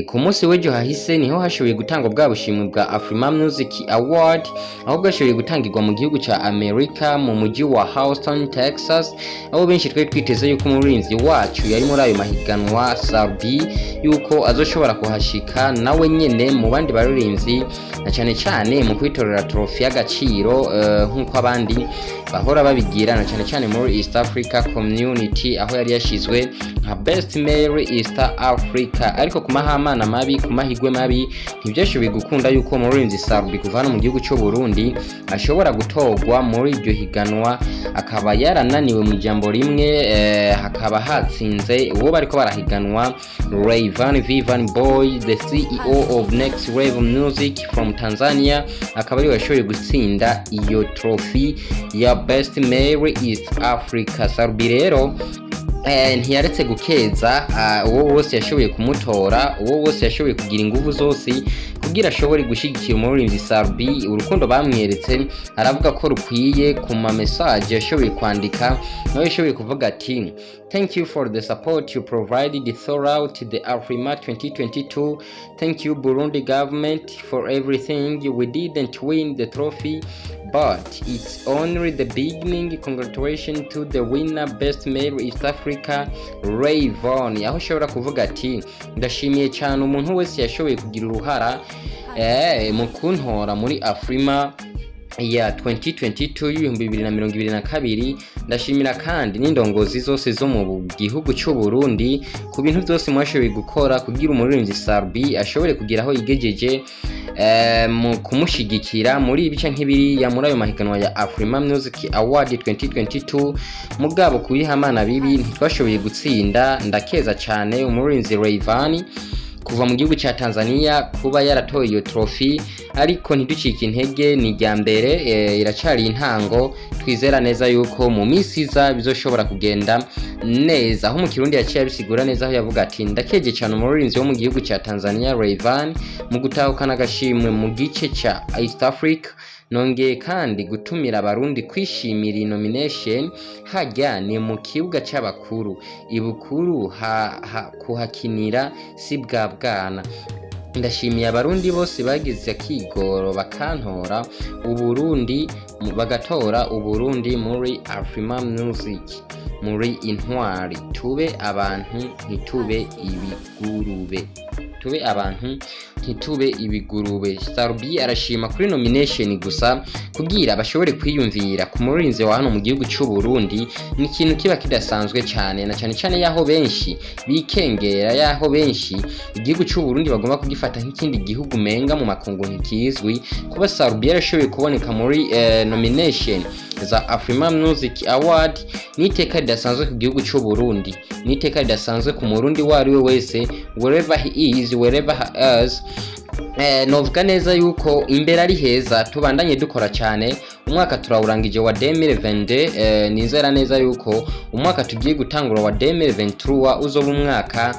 ku munsi w'ejo hahise niho hashoboye gutangwa bwa bushimwe bwa Afrima Music Award, aho bwashoboye gutangirwa mu gihugu ca Amerika mu muji wa Houston, Texas, aho benshi twari twiteze yuko umuririmbyi wacu yari muri ayo mahiganwa Sarbi yuko azoshobora kuhashika nawe nyene mu bandi baririmbyi, na cane cane mu kwitorera trophy y'agaciro nk'uko abandi bahora babigira, na cane cane muri East Africa Community, aho yari yashizwe nka Best Male East Africa. Ariko ku mahamana mabi, ku mahigwe mabi, ntibyashoboye gukunda yuko umuririmbyi Sarbi kuvana mu gihugu cy'u Burundi ashobora gutogwa muri iryo higanwa, akaba yarananiwe mu jambo rimwe. Hakaba hatsinze uwo bariko barahiganwa RAYVANNY Boba, the CEO of Next Wave Music from Tanzania, akaba ari yashoboye gutsinda iyo trophy ya Best Male East Africa. Sarbi rero ntiyaretse gukeza uwo wose yashoboye kumutora, uwo wose yashoboye kugira ingufu zose kugira ashobore gushigikira umuririmbyi Sarbi. Urukundo bamweretse aravuga ko rukwiye ku ma message yashoboye kwandika, nawe yashoboye kuvuga ati thank you for the support you provided throughout the Afrima 2022. Thank you Burundi government for everything. We didn't win the trophy, but it's only the beginning. Congratulations to the winner, Best Male East Africa, RAYVANNY. Aho ushobora kuvuga ati ndashimiye cyane umuntu wese yashoboye kugira uruhara mu kuntora muri Afrima ya 2022 y'ibihumbi 2022. Ndashimira kandi n'indongozi zose zo mu gihugu cy'u Burundi ku bintu byose mwashoboye gukora kugira umuririmbyi Sarbi ashobore kugira aho yigejeje, mu kumushigikira muri ibice nk'ibiri muri ayo mahiganwa ya Afrima Music Award 2022. Mugabo kuyihamana bibi ntitwashoboye gutsinda. Ndakeza cyane umuririmbyi RAYVANNY kuva mu gihugu cya Tanzania kuba yaratoye iyo trophy, ariko ntiducike intege, ni rya mbere, iracari intango. Twizera neza yuko mu minsi iza bizoshobora kugenda neza. Aho mu Kirundi yaciye abisigura neza, aho yavuga ati ndakeje cyane umuririmbyi wo mu gihugu cya Tanzania RAYVANNY mu gutahukana agashimwe mu gice cya East Africa. Nongeye kandi gutumira abarundi kwishimira nomination hajya ni mu kibuga cy'abakuru ibukuru kuhakinira si bwa bwana. Ndashimiye abarundi bose bagize akigoro bakantora Uburundi, bagatora Uburundi muri Afrima Music, muri intwari. Tube abantu ntitube ibigurube, tube abantu ntitube ibigurube. Sarbi arashima kuri nomination gusa kugira bashobore kwiyumvira ku muririmbyi wa hano mu gihugu cy'u Burundi. Ni ikintu kiba kidasanzwe cyane, na cyane cyane yaho benshi bikengera, yaho benshi igihugu cy'u Burundi bagomba kugifata nk'ikindi gihugu menga mu makungu ntikizwi. Kuba Sarbi yarashoboye kuboneka muri nomination za Afrima Music Award ni iteka ridasanzwe ku gihugu cy'u Burundi, ni iteka ridasanzwe ku murundi wari we wese, wherever he is, wherever he is. Novuga neza yuko imbere ari heza, tubandanye dukora cyane. Umwaka turawurangije wa 2022, nizera neza yuko umwaka tugiye gutangura wa 2023 uzoba umwaka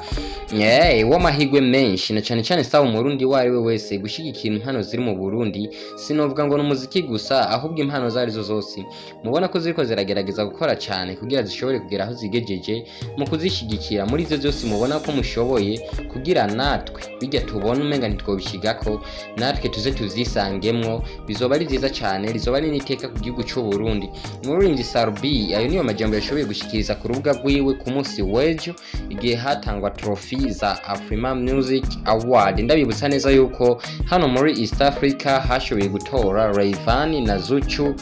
w'amahigwe menshi, na cyane cyane sawa umurundi wari we wese gushigikira impano ziri mu Burundi. Sinovuga ngo n'umuziki gusa, ahubwo impano zari zo zose mubona ko ziriko ziragerageza gukora cyane kugira zishobore kugera aho zigejeje, mu kuzishigikira muri ivyo byose mubona ko mushoboye, kugira natwe bijya tubona umenga ntitwobishigako, natwe tuze tuzisangemwo. Bizoba ari byiza cyane, rizoba ari n'iteka ku gihugu cy'u Burundi. Umuririmbyi Sarbi ayo niyo majambo yashoboye gushikiriza ku rubuga rwiwe ku munsi w'ejo igihe hatangwa trophy za Afrima Music Award. Ndabibutsa neza yuko hano muri East Africa hashoboye gutora RAYVANNY na Zuchu.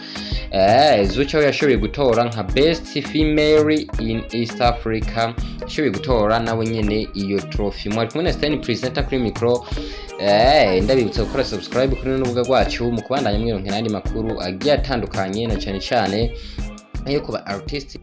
Zuchu yashoboye gutora nka Best Female in East Africa, yashoboye gutora nawe nyene iyo trophy. Mwari kumwe na Stan presenter kuri micro. Ndabibutsa gukora subscribe kuri n'urubuga rwacu mu kubandanya mwironkera andi makuru agiye atandukanye, na cyane cyane ayo kuba artist.